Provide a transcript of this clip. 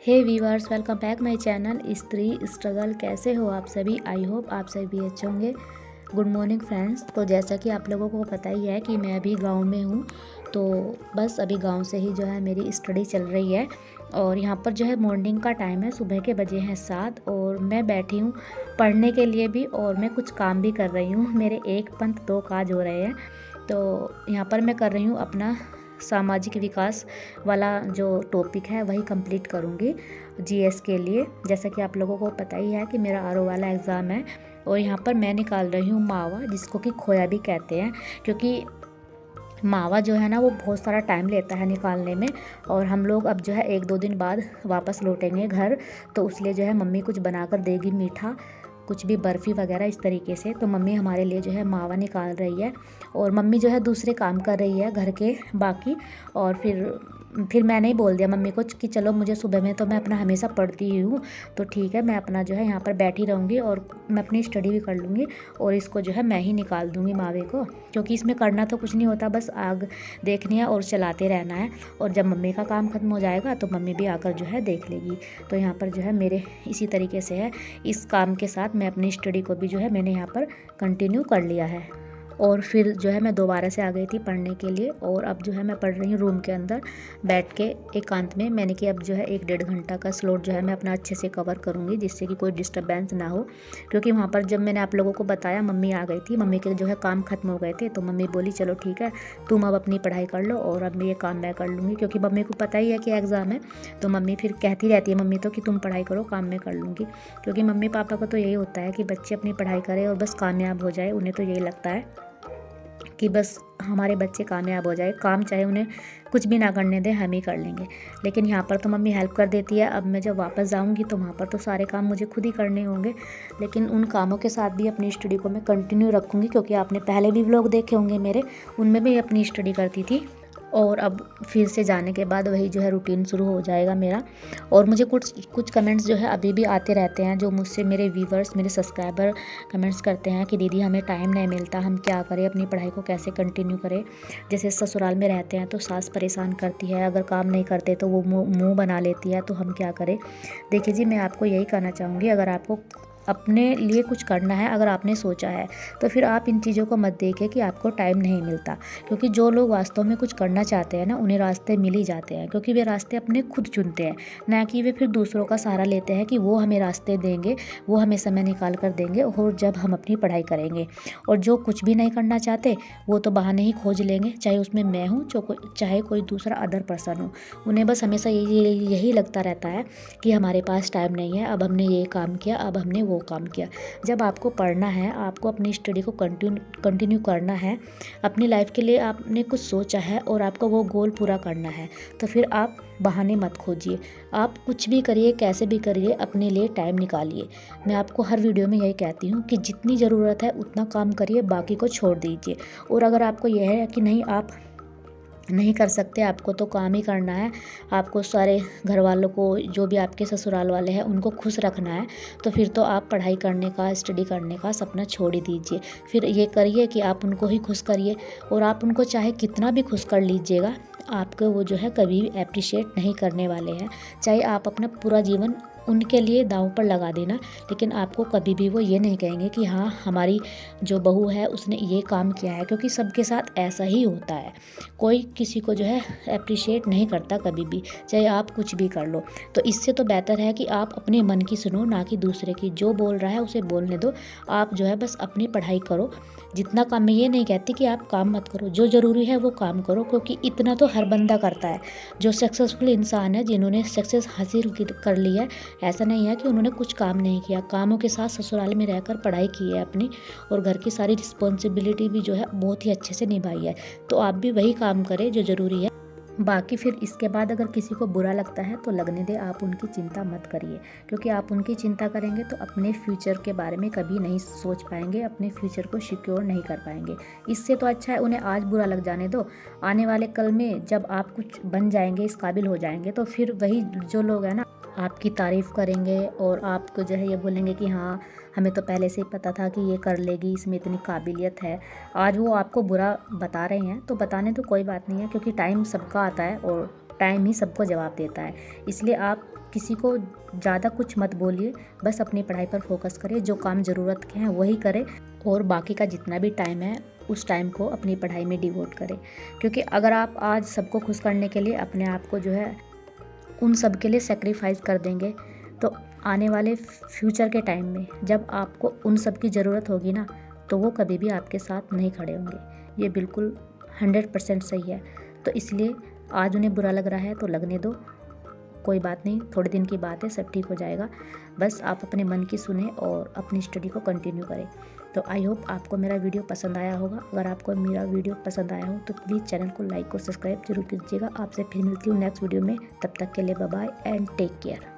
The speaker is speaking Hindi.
Hey viewers, welcome back my channel स्त्री स्ट्रगल। कैसे हो आप सभी? आई होप आप सभी अच्छे होंगे। Good morning friends. तो जैसा कि आप लोगों को पता ही है कि मैं अभी गांव में हूँ। तो बस अभी गांव से ही जो है मेरी स्टडी चल रही है और यहाँ पर जो है मॉर्निंग का टाइम है। सुबह के बजे हैं 7 और मैं बैठी हूँ पढ़ने के लिए भी और मैं कुछ काम भी कर रही हूँ। मेरे एक पंथ दो काज हो रहे हैं। तो यहाँ पर मैं कर रही हूँ अपना सामाजिक विकास वाला जो टॉपिक है वही कंप्लीट करूँगी जीएस के लिए। जैसा कि आप लोगों को पता ही है कि मेरा आरओ वाला एग्ज़ाम है और यहाँ पर मैं निकाल रही हूँ मावा, जिसको कि खोया भी कहते हैं। क्योंकि मावा जो है ना वो बहुत सारा टाइम लेता है निकालने में और हम लोग अब जो है 1-2 दिन बाद वापस लौटेंगे घर। तो उसलिए जो है मम्मी कुछ बनाकर देगी मीठा, कुछ भी बर्फ़ी वगैरह इस तरीके से। तो मम्मी हमारे लिए जो है मावा निकाल रही है और मम्मी जो है दूसरे काम कर रही है घर के बाकी। और फिर मैंने ही बोल दिया मम्मी को कि चलो, मुझे सुबह में तो मैं अपना हमेशा पढ़ती ही हूँ, तो ठीक है मैं अपना जो है यहाँ पर बैठी रहूँगी और मैं अपनी स्टडी भी कर लूँगी और इसको जो है मैं ही निकाल दूँगी मावे को। क्योंकि इसमें करना तो कुछ नहीं होता, बस आग देखनी है और चलाते रहना है। और जब मम्मी का काम ख़त्म हो जाएगा तो मम्मी भी आकर जो है देख लेगी। तो यहाँ पर जो है मेरे इसी तरीके से है। इस काम के साथ मैं अपनी स्टडी को भी जो है मैंने यहाँ पर कंटिन्यू कर लिया है। और फिर जो है मैं दोबारा से आ गई थी पढ़ने के लिए और अब जो है मैं पढ़ रही हूँ रूम के अंदर बैठ के एकांत में। मैंने कि अब जो है 1-1.5 घंटा का स्लॉट जो है मैं अपना अच्छे से कवर करूँगी, जिससे कि कोई डिस्टर्बेंस ना हो। क्योंकि वहाँ पर जब मैंने आप लोगों को बताया मम्मी आ गई थी, मम्मी के जो है काम ख़त्म हो गए थे, तो मम्मी बोली चलो ठीक है तुम अब अपनी पढ़ाई कर लो और अब ये काम मैं कर लूँगी। क्योंकि मम्मी को पता ही है कि एग्ज़ाम है, तो मम्मी फिर कहती रहती है मम्मी तो कि तुम पढ़ाई करो, काम मैं कर लूँगी। क्योंकि मम्मी पापा को तो यही होता है कि बच्चे अपनी पढ़ाई करें और बस कामयाब हो जाए। उन्हें तो यही लगता है कि बस हमारे बच्चे कामयाब हो जाए, काम चाहे उन्हें कुछ भी ना करने दें, हम ही कर लेंगे। लेकिन यहाँ पर तो मम्मी हेल्प कर देती है। अब मैं जब वापस जाऊँगी तो वहाँ पर तो सारे काम मुझे खुद ही करने होंगे, लेकिन उन कामों के साथ भी अपनी स्टडी को मैं कंटिन्यू रखूँगी। क्योंकि आपने पहले भी व्लॉग देखे होंगे मेरे, उनमें भी अपनी स्टडी करती थी और अब फिर से जाने के बाद वही जो है रूटीन शुरू हो जाएगा मेरा। और मुझे कुछ कमेंट्स जो है अभी भी आते रहते हैं, जो मुझसे मेरे व्यूवर्स, मेरे सब्सक्राइबर कमेंट्स करते हैं कि दीदी हमें टाइम नहीं मिलता, हम क्या करें, अपनी पढ़ाई को कैसे कंटिन्यू करें। जैसे ससुराल में रहते हैं तो सास परेशान करती है, अगर काम नहीं करते तो वो मुँह बना लेती है, तो हम क्या करें। देखिए जी, मैं आपको यही कहना चाहूँगी, अगर आपको अपने लिए कुछ करना है, अगर आपने सोचा है, तो फिर आप इन चीज़ों को मत देखें कि आपको टाइम नहीं मिलता। क्योंकि जो लोग वास्तव में कुछ करना चाहते हैं ना, उन्हें रास्ते मिल ही जाते हैं। क्योंकि वे रास्ते अपने खुद चुनते हैं, ना कि वे फिर दूसरों का सहारा लेते हैं कि वो हमें रास्ते देंगे, वो हमें समय निकाल कर देंगे और जब हम अपनी पढ़ाई करेंगे। और जो कुछ भी नहीं करना चाहते वो तो बहाने ही खोज लेंगे, चाहे उसमें मैं हूँ, चाहे कोई दूसरा अदर पर्सन हो। उन्हें बस हमेशा यही लगता रहता है कि हमारे पास टाइम नहीं है, अब हमने ये काम किया, अब हमने वो काम किया। जब आपको पढ़ना है, आपको अपनी स्टडी को कंटिन्यू करना है, अपनी लाइफ के लिए आपने कुछ सोचा है और आपको वो गोल पूरा करना है, तो फिर आप बहाने मत खोजिए। आप कुछ भी करिए, कैसे भी करिए, अपने लिए टाइम निकालिए। मैं आपको हर वीडियो में यही कहती हूँ कि जितनी ज़रूरत है उतना काम करिए, बाकी को छोड़ दीजिए। और अगर आपको यह है कि नहीं, आप नहीं कर सकते, आपको तो काम ही करना है, आपको सारे घर वालों को, जो भी आपके ससुराल वाले हैं, उनको खुश रखना है, तो फिर तो आप पढ़ाई करने का, स्टडी करने का सपना छोड़ ही दीजिए। फिर ये करिए कि आप उनको ही खुश करिए। और आप उनको चाहे कितना भी खुश कर लीजिएगा, आपको वो जो है कभी भी अप्रिशिएट नहीं करने वाले हैं। चाहे आप अपना पूरा जीवन उनके लिए दांव पर लगा देना, लेकिन आपको कभी भी वो ये नहीं कहेंगे कि हाँ हमारी जो बहू है उसने ये काम किया है। क्योंकि सबके साथ ऐसा ही होता है, कोई किसी को जो है अप्रिशिएट नहीं करता कभी भी, चाहे आप कुछ भी कर लो। तो इससे तो बेहतर है कि आप अपने मन की सुनो, ना कि दूसरे की। जो बोल रहा है उसे बोलने दो, आप जो है बस अपनी पढ़ाई करो। जितना काम, मैं ये नहीं कहती कि आप काम मत करो, जो ज़रूरी है वो काम करो, क्योंकि इतना तो हर बंदा करता है। जो सक्सेसफुल इंसान है, जिन्होंने सक्सेस हासिल कर ली है, ऐसा नहीं है कि उन्होंने कुछ काम नहीं किया। कामों के साथ ससुराल में रहकर पढ़ाई की है अपनी, और घर की सारी रिस्पॉन्सिबिलिटी भी जो है बहुत ही अच्छे से निभाई है। तो आप भी वही काम करें जो ज़रूरी है। बाकी फिर इसके बाद अगर किसी को बुरा लगता है तो लगने दे, आप उनकी चिंता मत करिए। क्योंकि आप उनकी चिंता करेंगे तो अपने फ्यूचर के बारे में कभी नहीं सोच पाएंगे, अपने फ्यूचर को सिक्योर नहीं कर पाएंगे। इससे तो अच्छा है उन्हें आज बुरा लग जाने दो। आने वाले कल में जब आप कुछ बन जाएंगे, इस काबिल हो जाएंगे, तो फिर वही जो लोग हैं ना आपकी तारीफ़ करेंगे और आपको जो है ये बोलेंगे कि हाँ हमें तो पहले से ही पता था कि ये कर लेगी, इसमें इतनी काबिलियत है। आज वो आपको बुरा बता रहे हैं तो बताने तो कोई बात नहीं है, क्योंकि टाइम सबका आता है और टाइम ही सबको जवाब देता है। इसलिए आप किसी को ज़्यादा कुछ मत बोलिए, बस अपनी पढ़ाई पर फोकस करें, जो काम ज़रूरत के हैं वही करें और बाकी का जितना भी टाइम है उस टाइम को अपनी पढ़ाई में डिवोट करें। क्योंकि अगर आप आज सबको खुश करने के लिए अपने आप को जो है उन सब के लिए सेक्रीफाइस कर देंगे, तो आने वाले फ्यूचर के टाइम में जब आपको उन सब की ज़रूरत होगी ना, तो वो कभी भी आपके साथ नहीं खड़े होंगे। ये बिल्कुल 100% सही है। तो इसलिए आज उन्हें बुरा लग रहा है तो लगने दो, कोई बात नहीं, थोड़े दिन की बात है, सब ठीक हो जाएगा। बस आप अपने मन की सुने और अपनी स्टडी को कंटिन्यू करें। तो आई होप आपको मेरा वीडियो पसंद आया होगा। अगर आपको मेरा वीडियो पसंद आया हो तो प्लीज़ चैनल को लाइक और सब्सक्राइब जरूर कीजिएगा। आपसे फिर मिलती हूँ नेक्स्ट वीडियो में। तब तक के लिए bye bye and take care.